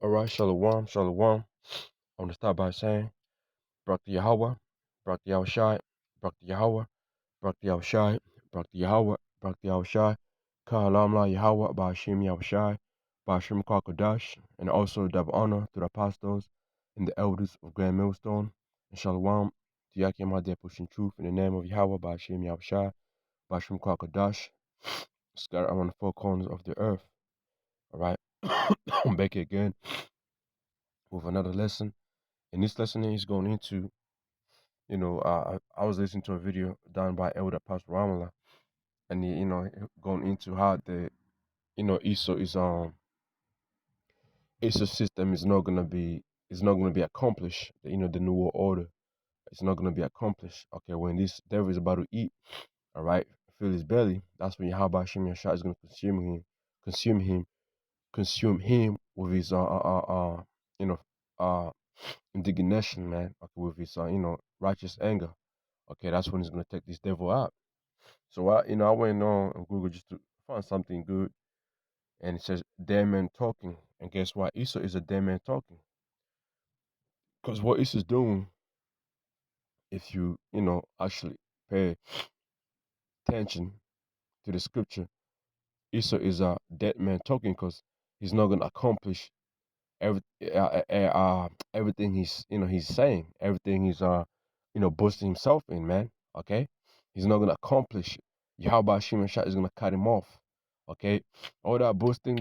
All right, Shalom, Shalom. I want to start by saying, Barak to Yahweh, Barak to Yahushai, Barak to Yahweh, Barak to Yahushai, Barak to Yahweh, Barak to Yahushai, Ka'alam La Yahweh, Ba'ashim Yahushai, Ba'ashim Kwakadash, and also double honor to the apostles and the elders of Grand Millstone, and Shalom to Yakim Hadeh pushing truth in the name of Yahweh, Ba'ashim Yahushai, Ba'ashim Kwakadash, scattered around the four corners of the earth. All right, I'm back again with another lesson. And this lesson is going into, I was listening to a video done by Elder Pastor Ramala, and going into how Esau Esau system is not gonna be accomplished. The New World Order is not gonna be accomplished. Okay, when this devil is about to eat, all right, fill his belly, that's when Yahweh Shem Yashai is gonna consume him, consume him with his you know uh indignation, man. Okay, with his righteous anger. Okay, that's when he's gonna take this devil out. So I went on Google just to find something good, and it says dead man talking. And guess what? Esau is a dead man talking. Because what Esau's doing, if you actually pay attention to the scripture, Esau is a dead man talking because he's not gonna accomplish every, everything he's saying, everything he's boasting himself in, man. Okay, he's not gonna accomplish. Yahweh Shimon Shah is gonna cut him off. Okay, all that boasting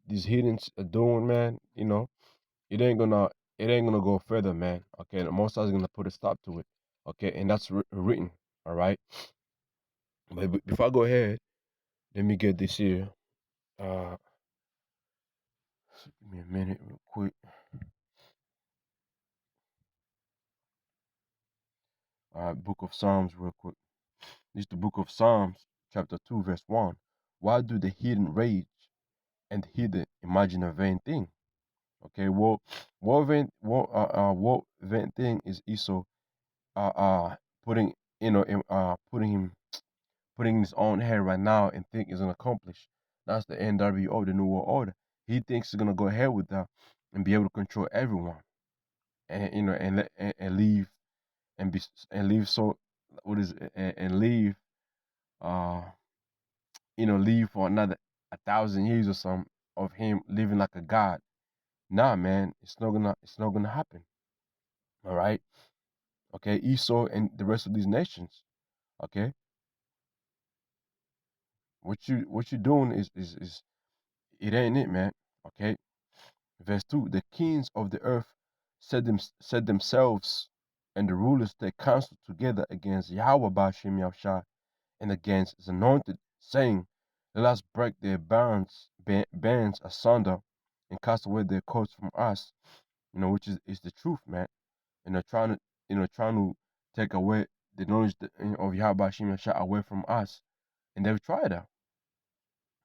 these heathens are doing, man. It ain't gonna it ain't gonna go further, man. Okay, the Most High is gonna put a stop to it. Okay, and that's written. All right, but before I go ahead, let me get this here. Give me a minute, real quick. All right, Book of Psalms, real quick. This is the book of Psalms, chapter 2, verse 1. Why do the heathen rage and the heathen imagine a vain thing? Okay, what vain thing is Esau putting putting his own head right now and think is gonna accomplish? That's the NWO, the New World Order. He thinks he's gonna go ahead with that and be able to control everyone, and and leave and leave so what is it, and leave uh leave for another 1,000 years or something of him living like a god. Nah, man, it's not gonna happen. All right, okay, Esau and the rest of these nations. Okay, what you doing is it ain't it, man. Okay, verse 2: the kings of the earth set themselves, and the rulers take counsel together against Yahweh Ba'ashem Yahushua and against his anointed, saying, let us break their bands asunder and cast away their coats from us. Which is the truth, man. Trying to take away the knowledge of Yahweh Shem Yashah away from us. And they've tried that.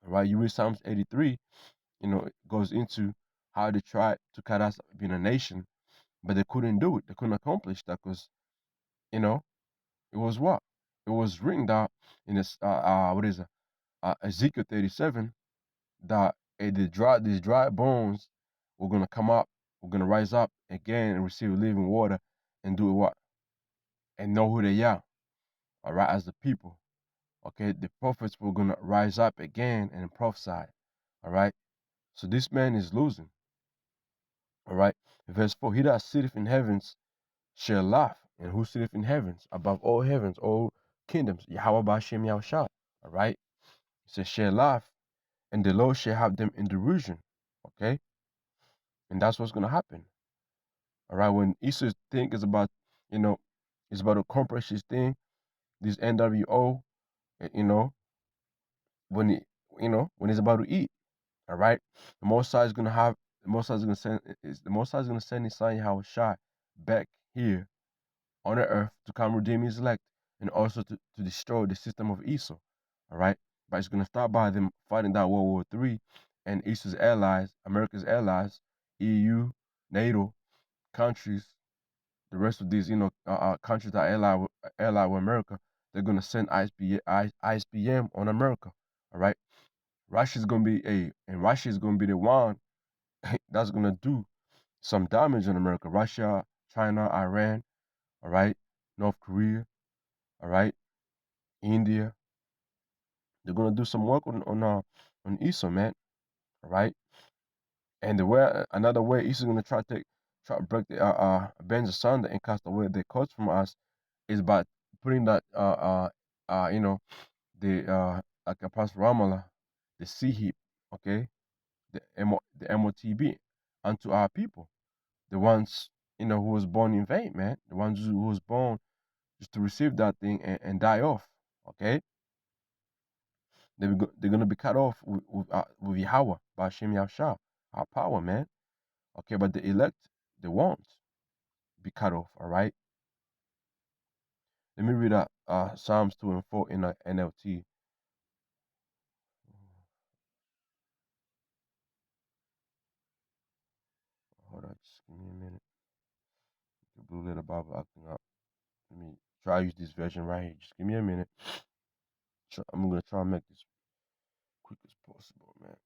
All right, you read Psalms 83, it goes into how they tried to cut us being a nation, but they couldn't do it. They couldn't accomplish that because, it was what? It was written down in this, what is it? Ezekiel 37, that these dry bones were gonna come up, were gonna rise up again and receive living water and do what? And know who they are, all right, as the people. Okay, the prophets were gonna rise up again and prophesy, all right. So this man is losing, all right. Verse 4: he that sitteth in heavens shall laugh, and who sitteth in heavens above all heavens, all kingdoms, Yahweh Ba'ashem Yahushua, all right. It says shall laugh, and the Lord shall have them in derision, okay. And that's what's gonna happen. All right, when Esau's thing is about, is about to accomplish his thing, this NWO, you know, when he, when he's about to eat, all right, the Most High is gonna send his son Yahushua back here on the earth to come redeem his elect and also to destroy the system of Esau, all right. But it's gonna start by them fighting that World War III and Esau's allies, America's allies, EU, NATO countries, the rest of these, countries that ally with America, they're gonna send ISBM on America. All right, Russia is gonna be the one that's gonna do some damage in America. Russia, China, Iran, all right, North Korea, all right, India. They're gonna do some work on Esau, man. All right, and the way another way Esau's gonna try to break the bend asunder and cast away the coast from us is by putting that you know the like Apostle Ramallah, the sea heap, okay, the MOTB, unto our people, the ones who was born in vain, man, the ones who was born just to receive that thing and die off, okay. They're gonna be cut off with Yahweh, by Hashem Yahshua, our power, man. Okay, but the elect, they won't be cut off. All right. Let me read out Psalms 2 and 4 in the NLT. Hold on, just give me a minute. The blue letter Bible acting up. Let me try to use this version right here. Just give me a minute. I'm gonna try and make this quick as possible, man.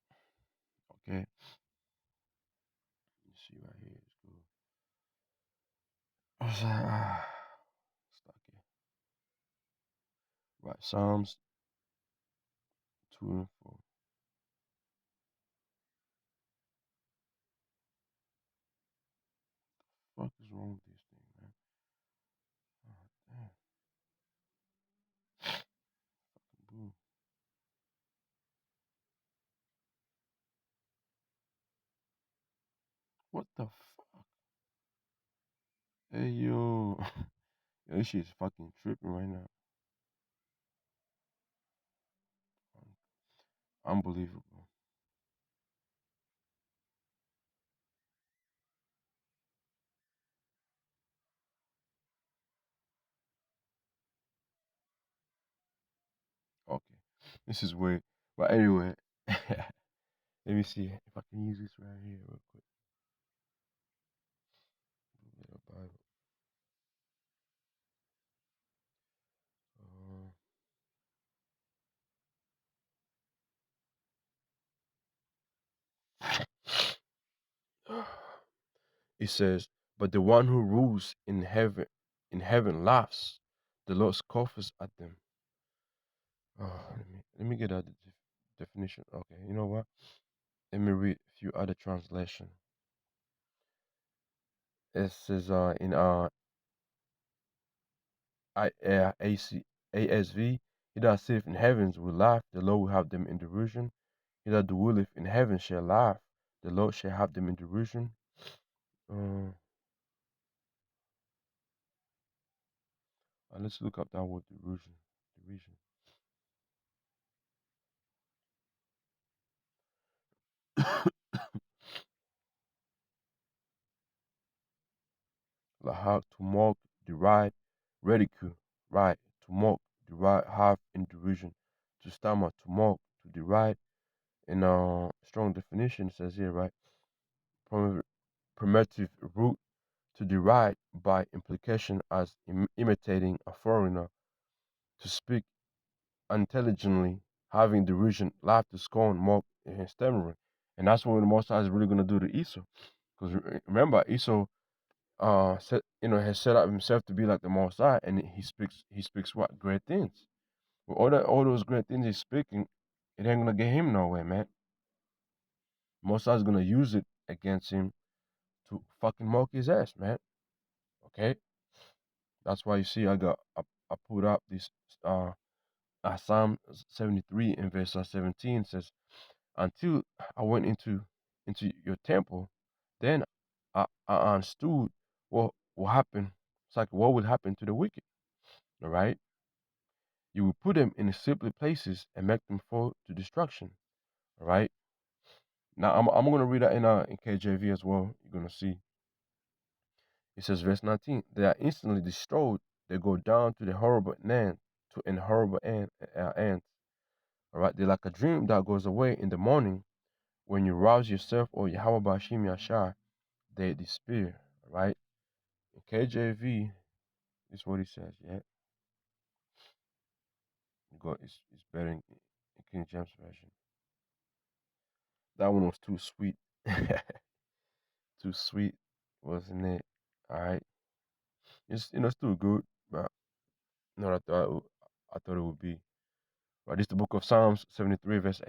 Okay. Let me see right here. Let's go. I was like, stuck here. Right, Psalms 2 and 4. What is wrong with this thing, man? Oh, damn. Boo. What the fuck? Hey yo. Yo, this shit's fucking tripping right now. Unbelievable. Okay. This is weird. But anyway, let me see if I can use this right here real quick. Little Bible. It says, "But the one who rules in heaven laughs. The Lord scoffs at them." Let me get out the definition. Okay, you know what? Let me read a few other translation. It says in ASV, "He that sitteth in heavens will laugh, the Lord will have them in derision. He that dwelleth in heaven shall laugh, the Lord shall have them in derision." Uh, let's look up that word derision. Derision. Like how to mock, deride, ridicule, right? To mock, deride, have in derision. To stammer, to mock, to deride. In a strong definition says here, right? From primitive root to deride by implication as imitating a foreigner, to speak unintelligently, having derision, laugh to scorn, mock, and stammering. And that's what the Most High is really going to do to Esau. Because remember, Esau has set up himself to be like the Most High, and he speaks what? Great things. But all those great things he's speaking, it ain't going to get him nowhere, man. Most High is going to use it against him to fucking mock his ass, man. Okay? That's why you see I put up this Psalm 73 in verse 17 says, "Until I went into your temple, then I understood what happened. It's like what would happen to the wicked. All right, you will put them in simply places and make them fall to destruction. All right. Now I'm gonna read that in KJV as well. You're gonna see. It says verse 19. They are instantly destroyed. They go down to the horrible end, to an horrible end. All right. They're like a dream that goes away in the morning. When you rouse yourself, or Yahweh Bashim Yashar, they despair. All right. In KJV, is what it says. Yeah. It's better in King James version. That one was too sweet. Too sweet, wasn't it? All right, it's still good, but not what I thought it would be. Right, this is the book of Psalms 73, verse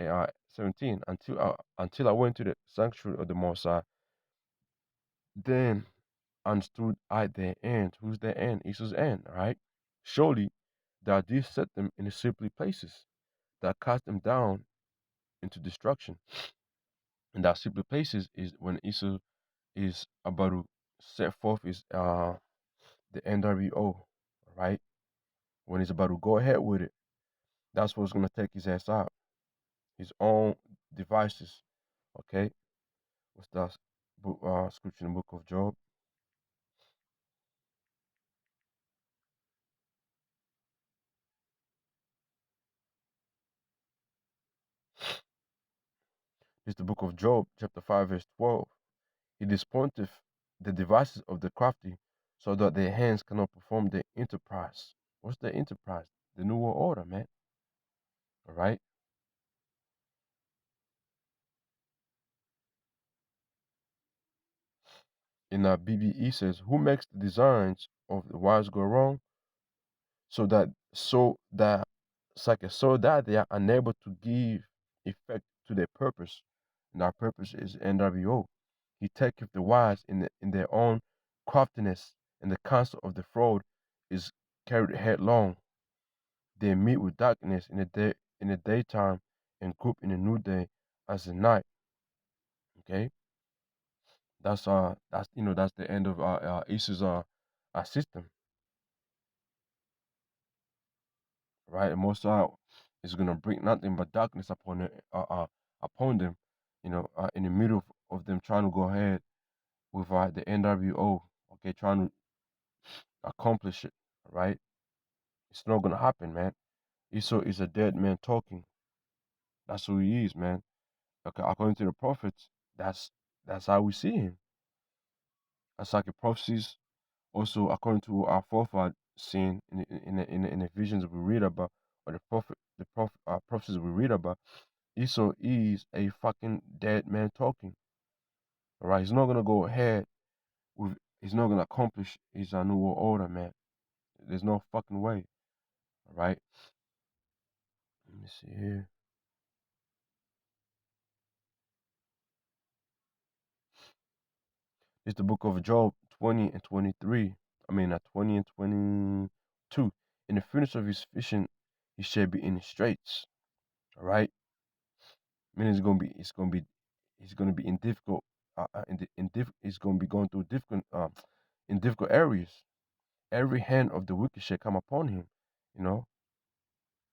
17. Until I went to the sanctuary of the Most High, then understood I their end. Who's their end? Esau's end. All right. Surely thou didst set them in the slippery places. Thou cast them down into destruction. And that slippery places is when Esau is about to set forth his the NWO, right? When he's about to go ahead with it, that's what's gonna take his ass out. His own devices. Okay? What's that book scripture in the book of Job? It's the book of Job, chapter 5, verse 12. He disappointeth the devices of the crafty, so that their hands cannot perform their enterprise. What's the enterprise? The New World Order, man. All right. In BBE says, "Who makes the designs of the wise go wrong, so that so that they are unable to give effect to their purpose, and our purpose is NWO. He taketh the wise in their own craftiness, and the counsel of the fraud is carried headlong. They meet with darkness in the daytime, and group in the noonday as the night." Okay, that's the end of Esau's system, right? And Most is gonna bring nothing but darkness upon them, in the middle of them trying to go ahead with the NWO, okay, trying to accomplish it, right? It's not gonna happen, man. Esau is a dead man talking. That's who he is, man. Okay, according to the prophets, that's how we see him. That's like the prophecies. Also, according to our forefathers, seen in the visions we read about, or the prophecies we read about, Esau is a fucking dead man talking. All right, he's not gonna go ahead with. He's not gonna accomplish his new world order, man. There's no fucking way. All right. Let me see here. It's the book of Job 20 and 23. I mean, 20 and 22. In the furnace of his fishing, he shall be in straits. All right. Meaning he's gonna be in difficult, he's gonna be going through in difficult areas. Every hand of the wicked shall come upon him, you know.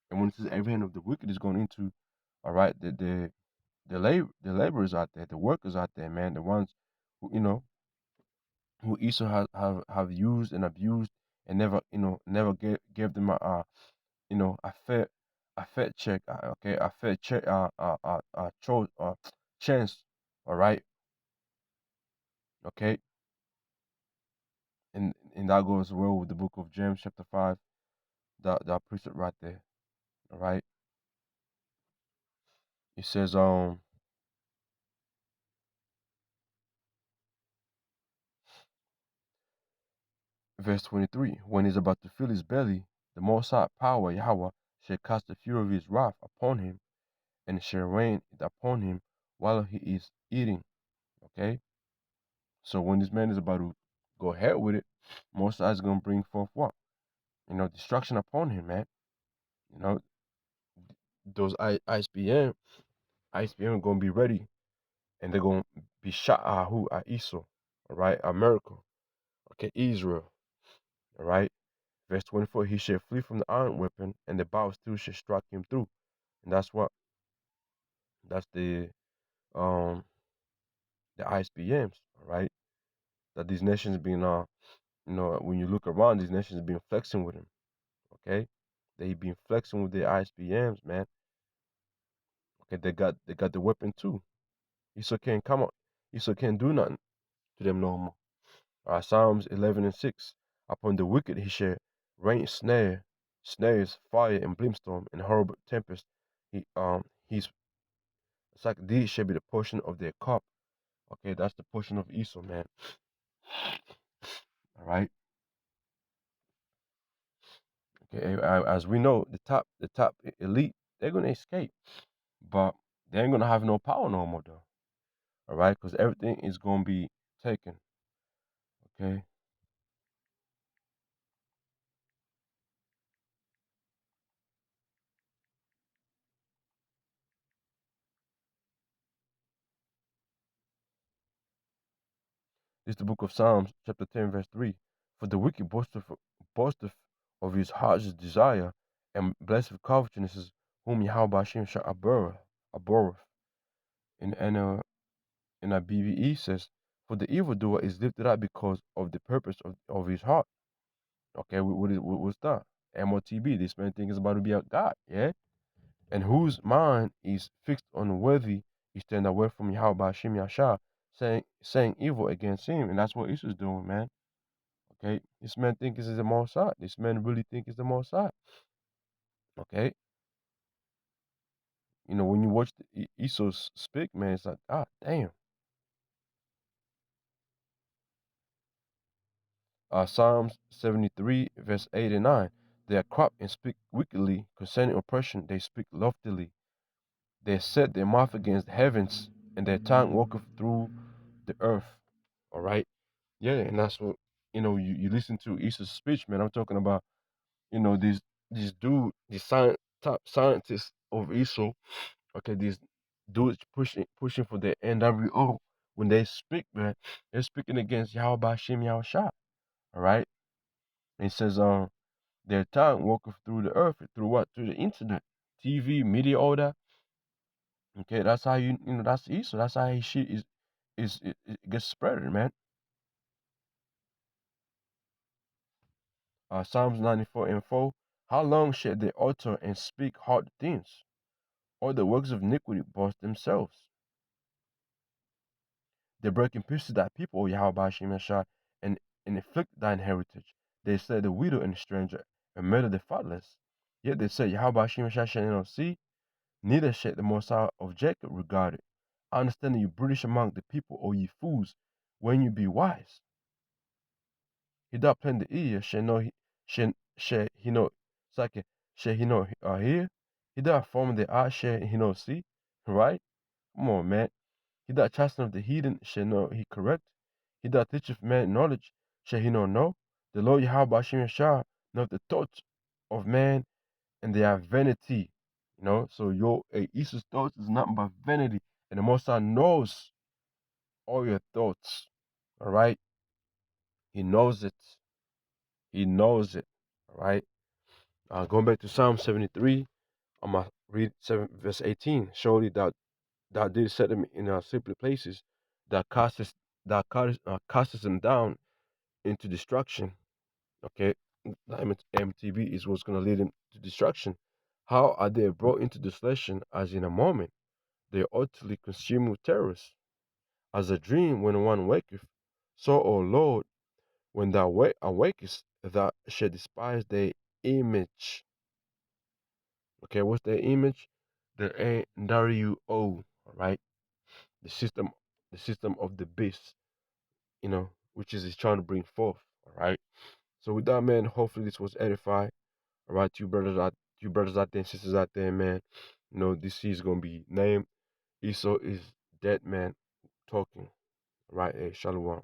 And when it says every hand of the wicked is going into, all right, the laborers out there, the workers out there, man, the ones who Esau have used and abused and never gave them a fair check, okay, a fair check, chance, all right, okay, and that goes well with the book of James chapter 5, that precept right there, all right. It says verse 23, when he's about to fill his belly, the Most High power Yahweh shall cast the fury of his wrath upon him, and shall rain it upon him while he is eating. Okay, so when this man is about to go ahead with it, Most High is gonna bring forth what? Destruction upon him, man. You know, those ISBM gonna be ready, and they're gonna be shot at who? At Esau, all right, America, okay, Israel, all right. Verse 24, he shall flee from the iron weapon, and the bow still shall strike him through. And that's what? That's the ISBMs, all right? That these nations been when you look around, these nations been flexing with him, okay? They been flexing with their ISBMs, man. Okay, they got the weapon too. Esau can't come up. Esau can't do nothing to them no more. All right, Psalms 11 and 6. Upon the wicked he shall rain snares, fire, and brimstone, and horrible tempest. He's it's like these shall be the portion of their cup. Okay, that's the portion of Esau, man. All right. Okay, as we know, the top elite, they're gonna escape, but they ain't gonna have no power no more, though. All right, because everything is gonna be taken. Okay, this is the book of Psalms, chapter 10, verse 3. For the wicked boasteth of his heart's desire, and blessed with covetousness, whom Yahweh Hashem shall abhorreth. In a BBE says, for the evildoer is lifted up because of the purpose of his heart. Okay, what's that? MOTB, this man thinks about to be a God, yeah? And whose mind is fixed on worthy, he stand away from Yahweh Hashem Yashar, saying evil against him. And that's what Esau's doing, man. Okay, this man thinks it's the Mossad. This man really think it's the Mossad. Okay, when you watch Esau speak, man, it's like, ah, damn. Psalms 73, verse 8 and 9. They are corrupt and speak wickedly concerning oppression. They speak loftily. They set their mouth against the heavens, and their tongue walketh through the earth. All right. Yeah, and that's what you listen to Esau's speech, man. I'm talking about, this dude, top scientist of Esau. Okay, these dudes pushing for the NWO. When they speak, man, they're speaking against Yahweh Hashem Yahushua. All right. And it says, their tongue walketh through the earth, through what? Through the internet, TV, media, all that. Okay, that's how that's Esau. That's how his shit it gets spread, man. Psalms 94 and 4. How long shall they utter and speak hard things? All the works of iniquity boast themselves. They break in pieces thy people, O Yahweh Hashem Yashar, and inflict thine heritage. They slay the widow and the stranger, and murder the fatherless. Yet they say, Yahweh Hashem Yashar shall not see, neither shall the Messiah of Jacob regard it. I understand that you British among the people, O ye fools, when you be wise. He that plant the ear shall he know second shall he know hear. He that formed the eye shall he know see. Right? Come on, man. He that chasteneth the heathen shall know he correct. He that teacheth man knowledge shall he not know. The Lord Yahweh Hashem Yashar knoweth the thoughts of man, and they are vanity. So your Esau's thoughts is nothing but vanity. And the Most High knows all your thoughts. All right? He knows it. He knows it. All right? Going back to Psalm 73, I'm going to read 7, verse 18. Surely thou didst set them in secret places, thou castest them down into destruction. Okay? The MTB is what's going to lead them to destruction. How are they brought into desolation as in a moment? They are utterly consumed with terrors. As a dream when one waketh, so, O Lord, when thou awakest, thou shalt despise their image. Okay, what's their image? The NWO, all right? The system of the beast, which is trying to bring forth, all right? So with that, man, hopefully this was edified. All right, you brothers out there and sisters out there, man. This seed is gonna be named Esau is dead man talking. All right, hey, Shalom.